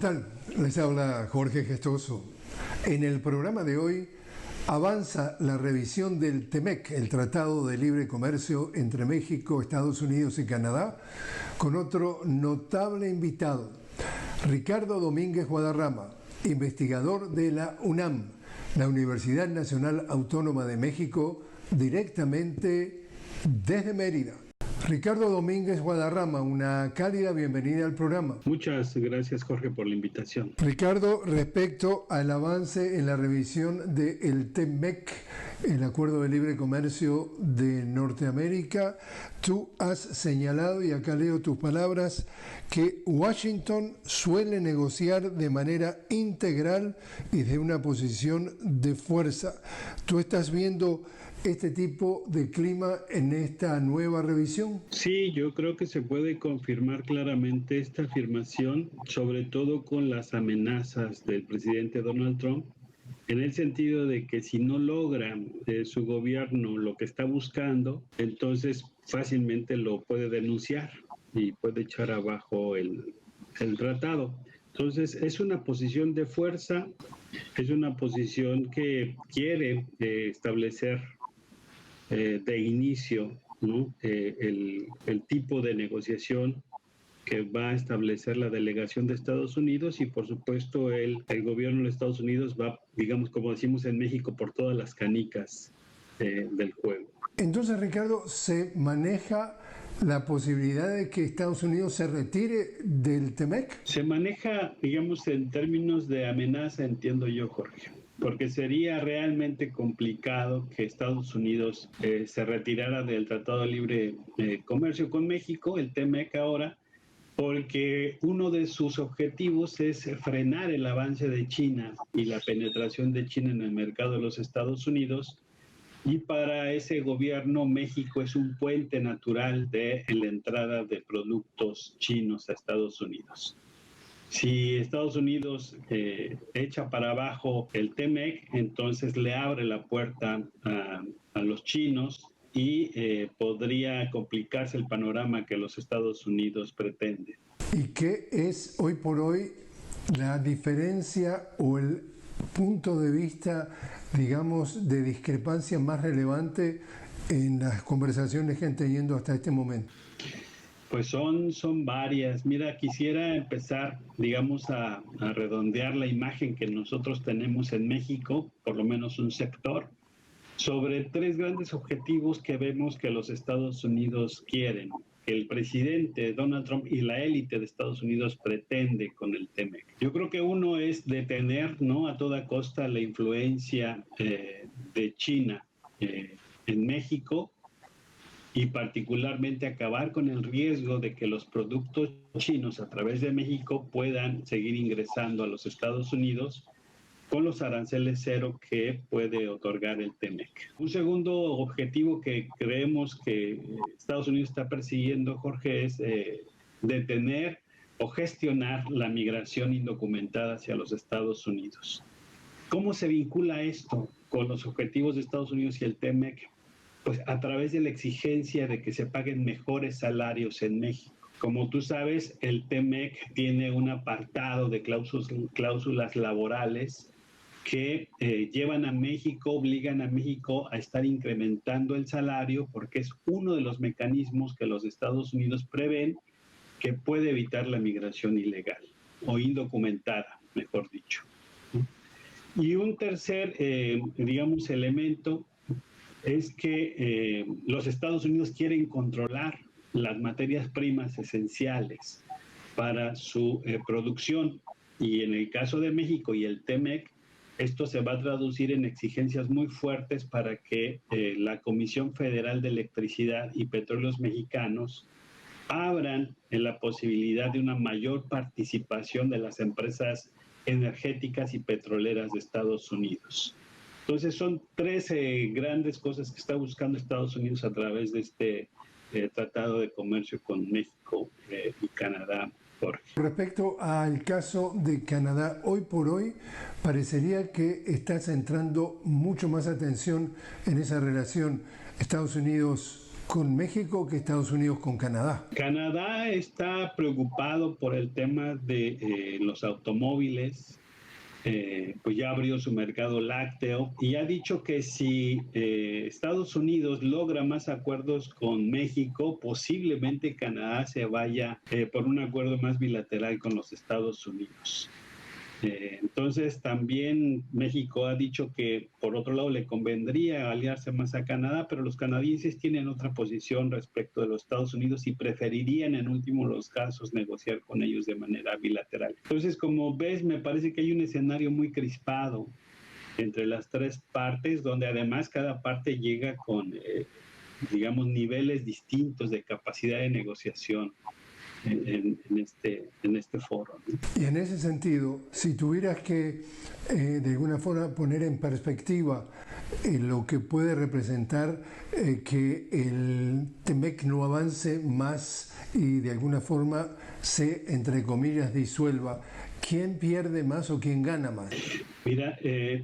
tal? Les habla Jorge Gestoso. En el programa de hoy avanza la revisión del TEMEC, el Tratado de Libre Comercio entre México, Estados Unidos y Canadá, con otro notable invitado, Ricardo Domínguez Guadarrama, investigador de la UNAM, la Universidad Nacional Autónoma de México, directamente desde Mérida. Ricardo Domínguez Guadarrama, una cálida bienvenida al programa. Muchas gracias, Jorge, por la invitación. Ricardo, respecto al avance en la revisión del TEMEC, el Acuerdo de Libre Comercio de Norteamérica, tú has señalado, y acá leo tus palabras, que Washington suele negociar de manera integral y de una posición de fuerza. ¿Tú estás viendo este tipo de clima en esta nueva revisión? Sí, yo creo que se puede confirmar claramente esta afirmación, sobre todo con las amenazas del presidente Donald Trump, en el sentido de que si no logra su gobierno lo que está buscando, entonces fácilmente lo puede denunciar y puede echar abajo el tratado. Entonces es una posición de fuerza, es una posición que quiere establecer de inicio, ¿no? El tipo de negociación que va a establecer la delegación de Estados Unidos y por supuesto el gobierno de Estados Unidos va, digamos, como decimos en México, por todas las canicas del juego. Entonces, Ricardo, ¿se maneja la posibilidad de que Estados Unidos se retire del TEMEC? Se maneja, digamos, en términos de amenaza, entiendo yo, Jorge, porque sería realmente complicado que Estados Unidos se retirara del Tratado de Libre Comercio con México, el TEMEC ahora, porque uno de sus objetivos es frenar el avance de China y la penetración de China en el mercado de los Estados Unidos. Y para ese gobierno, México es un puente natural de la entrada de productos chinos a Estados Unidos. Si Estados Unidos echa para abajo el TEMEC, entonces le abre la puerta a los chinos y podría complicarse el panorama que los Estados Unidos pretenden. ¿Y qué es hoy por hoy la diferencia o el punto de vista, digamos, de discrepancia más relevante en las conversaciones que han tenido hasta este momento? Pues son varias. Mira, quisiera empezar, digamos, a redondear la imagen que nosotros tenemos en México, por lo menos un sector, sobre tres grandes objetivos que vemos que los Estados Unidos quieren, que el presidente Donald Trump y la élite de Estados Unidos pretende con el TEMEC. Yo creo que uno es detener, ¿no?, a toda costa la influencia de China en México, y particularmente acabar con el riesgo de que los productos chinos a través de México puedan seguir ingresando a los Estados Unidos con los aranceles cero que puede otorgar el TEMEC. Un segundo objetivo que creemos que Estados Unidos está persiguiendo, Jorge, es detener o gestionar la migración indocumentada hacia los Estados Unidos. ¿Cómo se vincula esto con los objetivos de Estados Unidos y el TEMEC? Pues a través de la exigencia de que se paguen mejores salarios en México. Como tú sabes, el TEMEC tiene un apartado de cláusulas laborales que llevan a México, obligan a México a estar incrementando el salario porque es uno de los mecanismos que los Estados Unidos prevén que puede evitar la migración ilegal o indocumentada, mejor dicho. Y un tercer, digamos, elemento es que los Estados Unidos quieren controlar las materias primas esenciales para su producción. Y en el caso de México y el TEMEC, esto se va a traducir en exigencias muy fuertes para que la Comisión Federal de Electricidad y Petróleos Mexicanos abran en la posibilidad de una mayor participación de las empresas energéticas y petroleras de Estados Unidos. Entonces son tres grandes cosas que está buscando Estados Unidos a través de este tratado de comercio con México y Canadá. Jorge. Respecto al caso de Canadá, hoy por hoy parecería que está centrando mucho más atención en esa relación Estados Unidos con México que Estados Unidos con Canadá. Canadá está preocupado por el tema de los automóviles. Pues ya abrió su mercado lácteo y ha dicho que si Estados Unidos logra más acuerdos con México, posiblemente Canadá se vaya por un acuerdo más bilateral con los Estados Unidos. Entonces también México ha dicho que por otro lado le convendría aliarse más a Canadá, pero los canadienses tienen otra posición respecto de los Estados Unidos y preferirían en último los casos negociar con ellos de manera bilateral. Entonces, como ves, me parece que hay un escenario muy crispado entre las tres partes, donde además cada parte llega con, digamos, niveles distintos de capacidad de negociación en este foro, ¿no? Y en ese sentido, si tuvieras que de alguna forma poner en perspectiva lo que puede representar que el TEMEC no avance más y de alguna forma se, entre comillas, disuelva, ¿quién pierde más o quién gana más? Mira,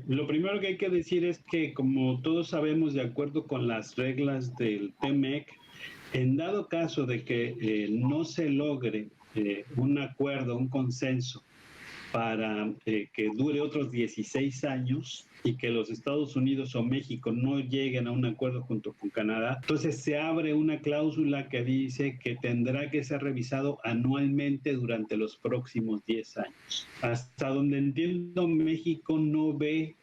lo primero que hay que decir es que, como todos sabemos, de acuerdo con las reglas del TEMEC, en dado caso de que no se logre un acuerdo, un consenso para que dure otros 16 años y que los Estados Unidos o México no lleguen a un acuerdo junto con Canadá, entonces se abre una cláusula que dice que tendrá que ser revisado anualmente durante los próximos 10 años. Hasta donde entiendo, México no ve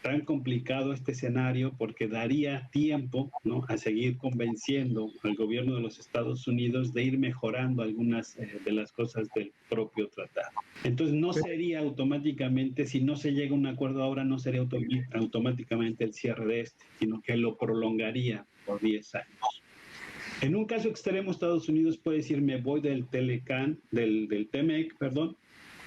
tan complicado este escenario porque daría tiempo, ¿no?, a seguir convenciendo al gobierno de los Estados Unidos de ir mejorando algunas de las cosas del propio tratado. Entonces no sería automáticamente, si no se llega a un acuerdo ahora, no sería automáticamente el cierre de este, sino que lo prolongaría por 10 años. En un caso extremo, Estados Unidos puede decir, me voy del TEMEC, perdón,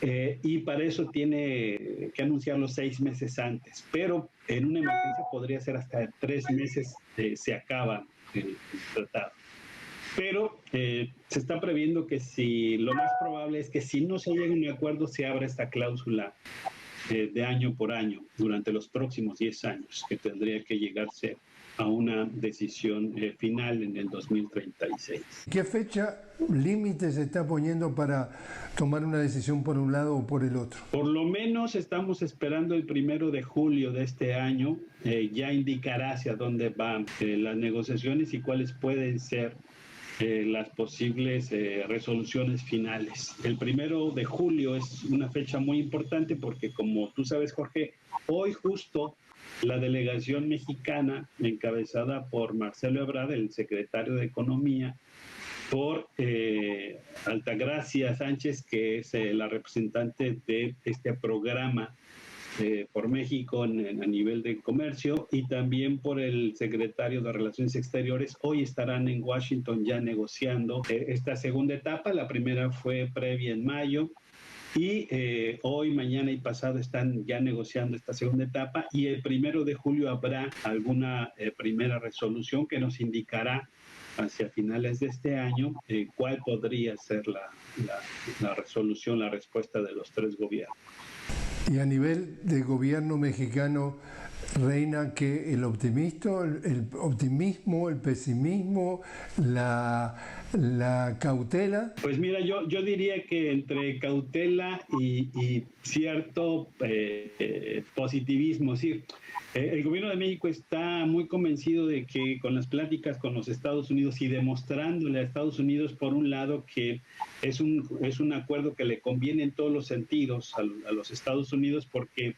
y para eso tiene que anunciarlo 6 meses antes, pero en una emergencia podría ser hasta 3 meses se acaba el tratado. Pero se está previendo que si lo más probable es que si no se llega a un acuerdo se abra esta cláusula de año por año durante los próximos 10 años, que tendría que llegarse a una decisión final en el 2036. ¿Qué fecha límite se está poniendo para tomar una decisión por un lado o por el otro? Por lo menos estamos esperando el 1 de julio de este año. Ya indicará hacia dónde van las negociaciones y cuáles pueden ser las posibles resoluciones finales. El 1 de julio es una fecha muy importante porque, como tú sabes, Jorge, hoy justo la delegación mexicana, encabezada por Marcelo Ebrard, el secretario de Economía, por Altagracia Sánchez, que es la representante de este programa por México a nivel de comercio, y también por el secretario de Relaciones Exteriores. Hoy estarán en Washington ya negociando esta segunda etapa. La primera fue previa en mayo. Y hoy, mañana y pasado están ya negociando esta segunda etapa, y el 1 de julio habrá alguna primera resolución que nos indicará hacia finales de este año cuál podría ser la resolución, la respuesta de los tres gobiernos. Y a nivel de gobierno mexicano, reina que el optimismo, el pesimismo, la cautela. Pues mira, yo diría que entre cautela y cierto positivismo, sí. El gobierno de México está muy convencido de que con las pláticas con los Estados Unidos y demostrándole a Estados Unidos, por un lado, que es un acuerdo que le conviene en todos los sentidos a los Estados Unidos, porque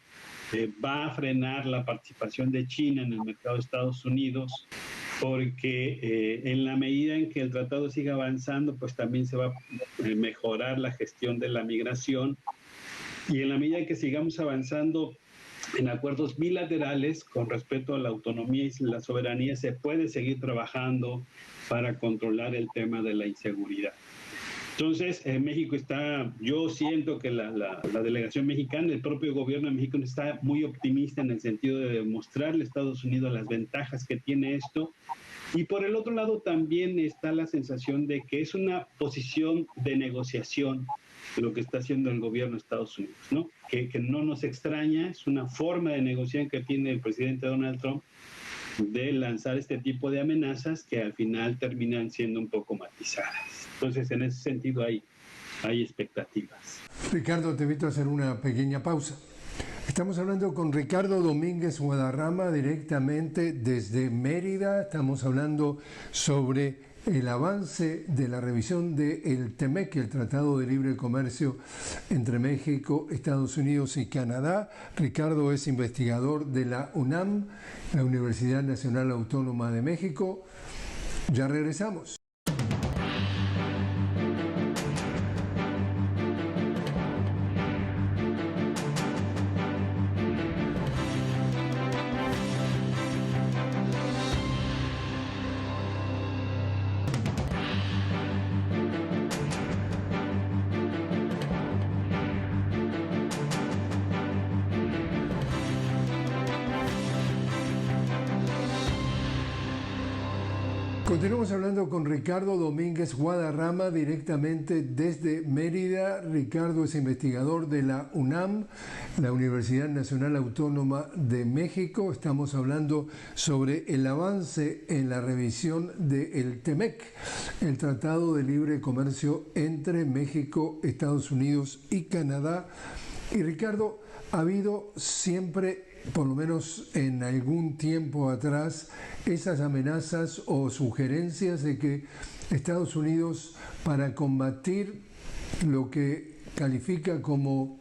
va a frenar la participación de China en el mercado de Estados Unidos, porque en la medida en que el tratado siga avanzando, pues también se va a mejorar la gestión de la migración, y en la medida en que sigamos avanzando en acuerdos bilaterales con respecto a la autonomía y la soberanía, se puede seguir trabajando para controlar el tema de la inseguridad. Entonces, México está, yo siento que la delegación mexicana, el propio gobierno de México está muy optimista en el sentido de demostrarle a Estados Unidos las ventajas que tiene esto. Y por el otro lado también está la sensación de que es una posición de negociación lo que está haciendo el gobierno de Estados Unidos, ¿no? Que no nos extraña, es una forma de negociación que tiene el presidente Donald Trump, de lanzar este tipo de amenazas que al final terminan siendo un poco matizadas. Entonces, en ese sentido hay expectativas. Ricardo, te invito a hacer una pequeña pausa. Estamos hablando con Ricardo Domínguez Guadarrama directamente desde Mérida. Estamos hablando sobre el avance de la revisión del TEMEC, el Tratado de Libre Comercio entre México, Estados Unidos y Canadá. Ricardo es investigador de la UNAM, la Universidad Nacional Autónoma de México. Ya regresamos. Continuamos hablando con Ricardo Domínguez Guadarrama directamente desde Mérida. Ricardo es investigador de la UNAM, la Universidad Nacional Autónoma de México. Estamos hablando sobre el avance en la revisión del TEMEC, el Tratado de Libre Comercio entre México, Estados Unidos y Canadá. Y Ricardo, ha habido siempre, por lo menos en algún tiempo atrás, esas amenazas o sugerencias de que Estados Unidos, para combatir lo que califica como,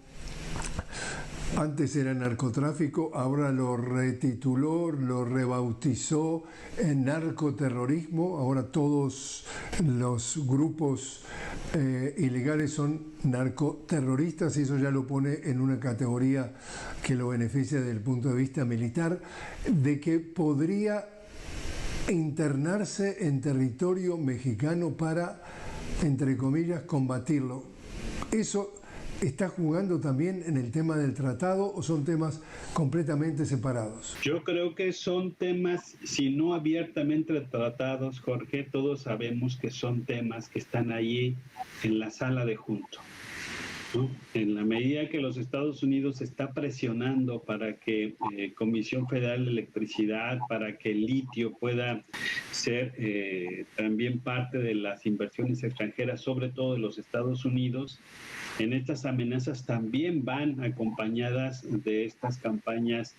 antes era narcotráfico, ahora lo retituló, lo rebautizó en narcoterrorismo. Ahora todos los grupos ilegales son narcoterroristas y eso ya lo pone en una categoría que lo beneficia desde el punto de vista militar, de que podría internarse en territorio mexicano para, entre comillas, combatirlo. ¿Eso está jugando también en el tema del tratado o son temas completamente separados? Yo creo que son temas, si no abiertamente tratados, Jorge, todos sabemos que son temas que están ahí en la sala de junto, ¿no? En la medida que los Estados Unidos está presionando para que Comisión Federal de Electricidad, para que el litio pueda ser también parte de las inversiones extranjeras, sobre todo de los Estados Unidos, en estas amenazas también van acompañadas de estas campañas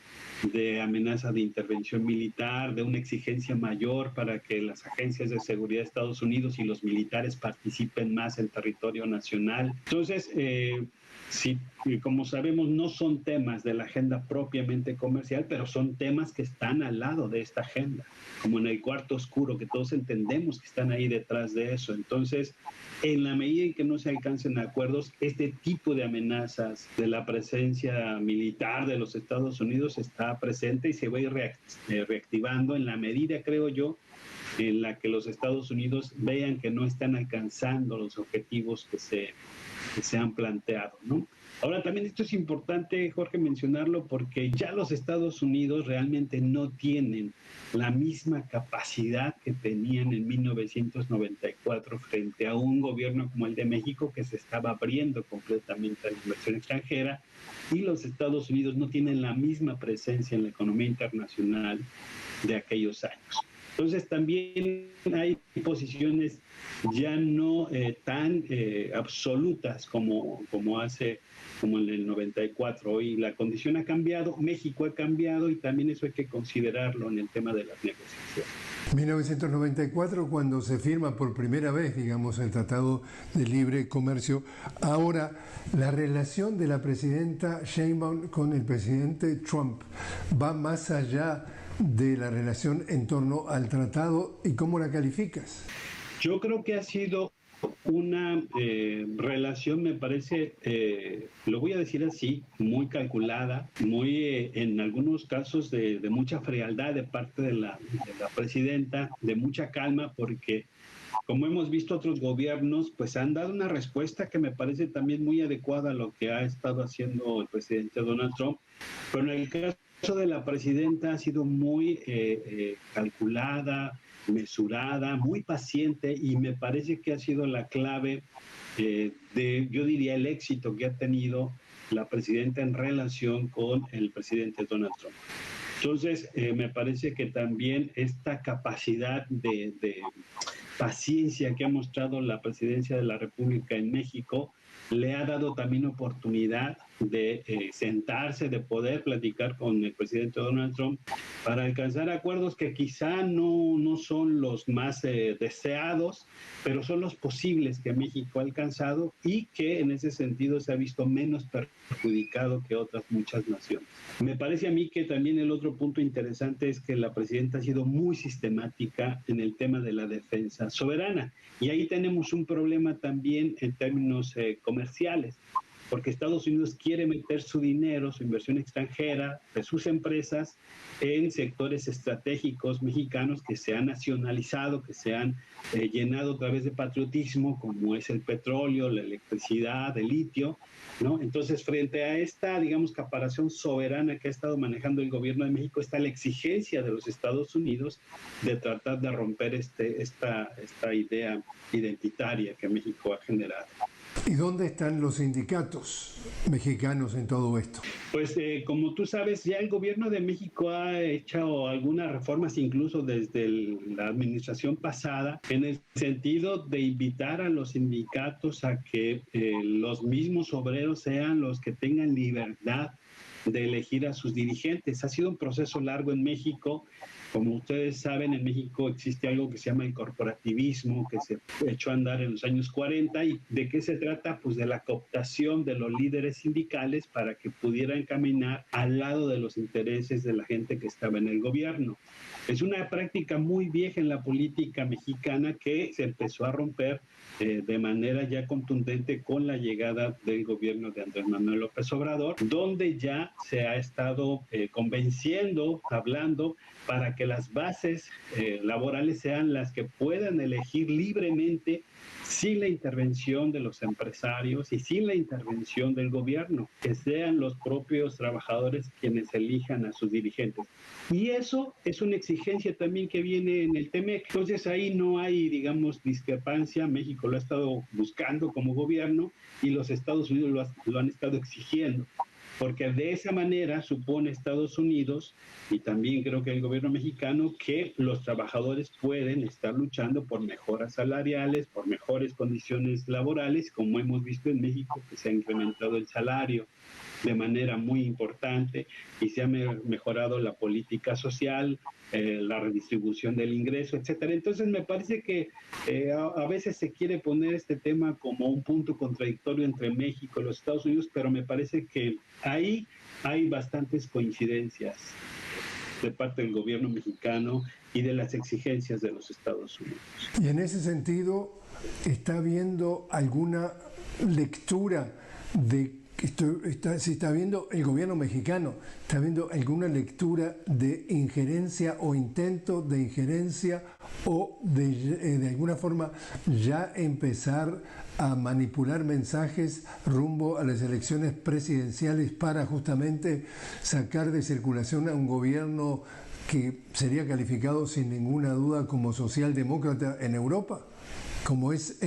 de amenaza de intervención militar, de una exigencia mayor para que las agencias de seguridad de Estados Unidos y los militares participen más en territorio nacional. Entonces, sí, como sabemos, no son temas de la agenda propiamente comercial, pero son temas que están al lado de esta agenda, como en el cuarto oscuro, que todos entendemos que están ahí detrás de eso. Entonces, en la medida en que no se alcancen acuerdos, este tipo de amenazas de la presencia militar de los Estados Unidos está presente y se va a ir reactivando en la medida, creo yo, en la que los Estados Unidos vean que no están alcanzando los objetivos que se han planteado, ¿no? Ahora, también esto es importante, Jorge, mencionarlo porque ya los Estados Unidos realmente no tienen la misma capacidad que tenían en 1994 frente a un gobierno como el de México que se estaba abriendo completamente a la inversión extranjera, y los Estados Unidos no tienen la misma presencia en la economía internacional de aquellos años. Entonces también hay posiciones ya no tan absolutas como en el 94. Hoy la condición ha cambiado, México ha cambiado y también eso hay que considerarlo en el tema de las negociaciones. 1994, cuando se firma por primera vez, digamos, el Tratado de Libre Comercio. Ahora, la relación de la presidenta Sheinbaum con el presidente Trump va más allá de la relación en torno al tratado, ¿y cómo la calificas? Yo creo que ha sido una relación, me parece, lo voy a decir así, muy calculada, muy en algunos casos de mucha frialdad de parte de la presidenta, de mucha calma, porque como hemos visto otros gobiernos, pues han dado una respuesta que me parece también muy adecuada a lo que ha estado haciendo el presidente Donald Trump, pero en el caso de la presidenta ha sido muy calculada, mesurada, muy paciente, y me parece que ha sido la clave yo diría, el éxito que ha tenido la presidenta en relación con el presidente Donald Trump. Entonces, me parece que también esta capacidad de paciencia que ha mostrado la presidencia de la República en México le ha dado también oportunidad de sentarse, de poder platicar con el presidente Donald Trump para alcanzar acuerdos que quizá no son los más deseados, pero son los posibles que México ha alcanzado y que en ese sentido se ha visto menos perjudicado que otras muchas naciones. Me parece a mí que también el otro punto interesante es que la presidenta ha sido muy sistemática en el tema de la defensa soberana. Y ahí tenemos un problema también en términos comerciales, porque Estados Unidos quiere meter su dinero, su inversión extranjera, de sus empresas, en sectores estratégicos mexicanos que se han nacionalizado, que se han llenado a través de patriotismo, como es el petróleo, la electricidad, el litio, ¿no? Entonces, frente a esta, digamos, caparación soberana que ha estado manejando el gobierno de México, está la exigencia de los Estados Unidos de tratar de romper esta idea identitaria que México ha generado. ¿Y dónde están los sindicatos mexicanos en todo esto? Pues como tú sabes, ya el gobierno de México ha hecho algunas reformas, incluso desde la administración pasada, en el sentido de invitar a los sindicatos a que los mismos obreros sean los que tengan libertad de elegir a sus dirigentes. Ha sido un proceso largo en México. Como ustedes saben, en México existe algo que se llama el corporativismo, que se echó a andar en los años 40. ¿Y de qué se trata? Pues de la cooptación de los líderes sindicales para que pudieran caminar al lado de los intereses de la gente que estaba en el gobierno. Es una práctica muy vieja en la política mexicana que se empezó a romper de manera ya contundente con la llegada del gobierno de Andrés Manuel López Obrador, donde ya se ha estado convenciendo, hablando, para que las bases laborales sean las que puedan elegir libremente sin la intervención de los empresarios y sin la intervención del gobierno, que sean los propios trabajadores quienes elijan a sus dirigentes. Y eso es una exigencia también que viene en el TEMEC. Entonces ahí no hay, digamos, discrepancia. México lo ha estado buscando como gobierno y los Estados Unidos lo han estado exigiendo. Porque de esa manera supone Estados Unidos y también creo que el gobierno mexicano que los trabajadores pueden estar luchando por mejoras salariales, por mejores condiciones laborales, como hemos visto en México, que se ha incrementado el salario de manera muy importante y se ha mejorado la política social, la redistribución del ingreso, etcétera. Entonces me parece que a veces se quiere poner este tema como un punto contradictorio entre México y los Estados Unidos, pero me parece que ahí hay bastantes coincidencias de parte del gobierno mexicano y de las exigencias de los Estados Unidos. Y en ese sentido, ¿está habiendo alguna lectura de si está viendo el gobierno mexicano, está viendo alguna lectura de injerencia o intento de injerencia o de alguna forma ya empezar a manipular mensajes rumbo a las elecciones presidenciales para justamente sacar de circulación a un gobierno que sería calificado sin ninguna duda como socialdemócrata en Europa? Como es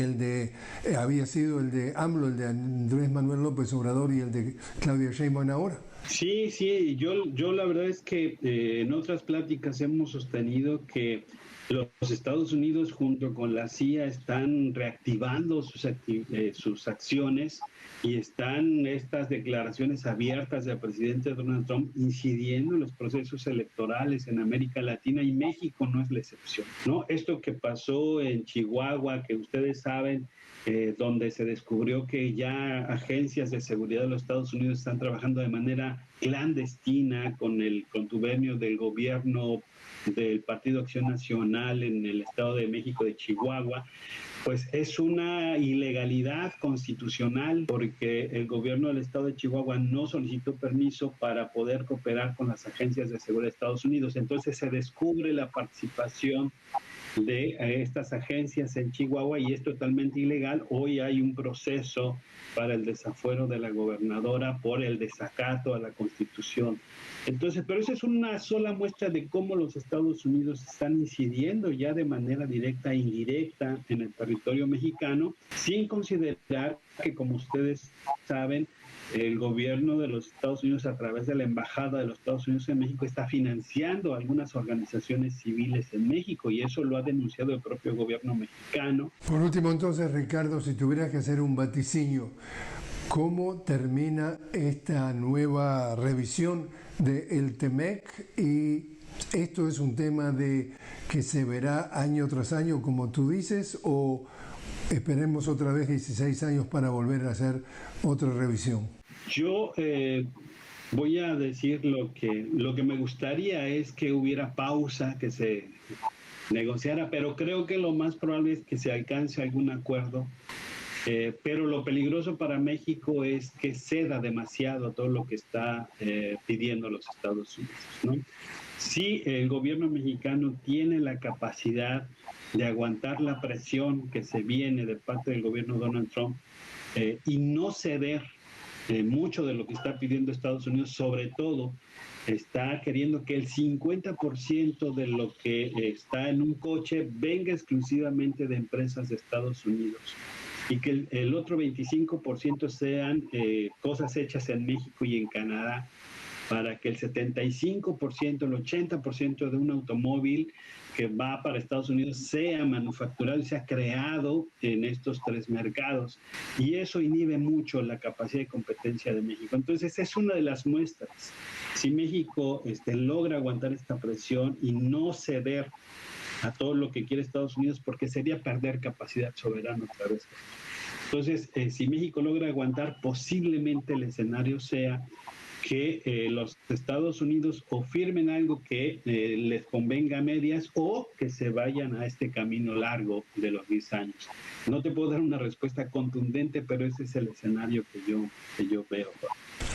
había sido el de AMLO, el de Andrés Manuel López Obrador y el de Claudia Sheinbaum ahora. Sí, yo la verdad es que en otras pláticas hemos sostenido que los Estados Unidos junto con la CIA están reactivando sus acciones y están estas declaraciones abiertas del presidente Donald Trump incidiendo en los procesos electorales en América Latina y México no es la excepción, ¿no? Esto que pasó en Chihuahua, que ustedes saben, donde se descubrió que ya agencias de seguridad de los Estados Unidos están trabajando de manera clandestina con el contubernio del gobierno del Partido Acción Nacional en el Estado de México de Chihuahua, pues es una ilegalidad constitucional porque el gobierno del Estado de Chihuahua no solicitó permiso para poder cooperar con las agencias de seguridad de Estados Unidos. Entonces se descubre la participación de estas agencias en Chihuahua y es totalmente ilegal. Hoy hay un proceso para el desafuero de la gobernadora por el desacato a la Constitución. Entonces, pero esa es una sola muestra de cómo los Estados Unidos están incidiendo ya de manera directa e indirecta en el territorio mexicano, sin considerar que, como ustedes saben, el gobierno de los Estados Unidos, a través de la Embajada de los Estados Unidos en México, está financiando algunas organizaciones civiles en México, y eso lo ha denunciado el propio gobierno mexicano. Por último, entonces, Ricardo, si tuvieras que hacer un vaticinio, ¿cómo termina esta nueva revisión del TEMEC? Y esto es un tema de que se verá año tras año, como tú dices, o esperemos otra vez 16 años para volver a hacer otra revisión. Yo voy a decir lo que me gustaría es que hubiera pausa, que se negociara, pero creo que lo más probable es que se alcance algún acuerdo. Pero lo peligroso para México es que ceda demasiado a todo lo que está pidiendo los Estados Unidos, ¿no? Sí, el gobierno mexicano tiene la capacidad de aguantar la presión que se viene de parte del gobierno Donald Trump y no ceder mucho de lo que está pidiendo Estados Unidos. Sobre todo, está queriendo que el 50% de lo que está en un coche venga exclusivamente de empresas de Estados Unidos, y que el otro 25% sean cosas hechas en México y en Canadá, para que el 75%, el 80% de un automóvil que va para Estados Unidos sea manufacturado y sea creado en estos tres mercados. Y eso inhibe mucho la capacidad de competencia de México. Entonces, es una de las muestras. Si México logra aguantar esta presión y no ceder a todo lo que quiere Estados Unidos, porque sería perder capacidad soberana otra vez. Entonces, si México logra aguantar, posiblemente el escenario sea que los Estados Unidos o firmen algo que les convenga a medias, o que se vayan a este camino largo de los 10 años. No te puedo dar una respuesta contundente, pero ese es el escenario que yo veo.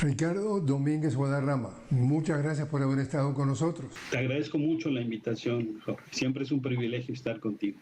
Ricardo Domínguez Guadarrama, muchas gracias por haber estado con nosotros. Te agradezco mucho la invitación, Jorge. Siempre es un privilegio estar contigo.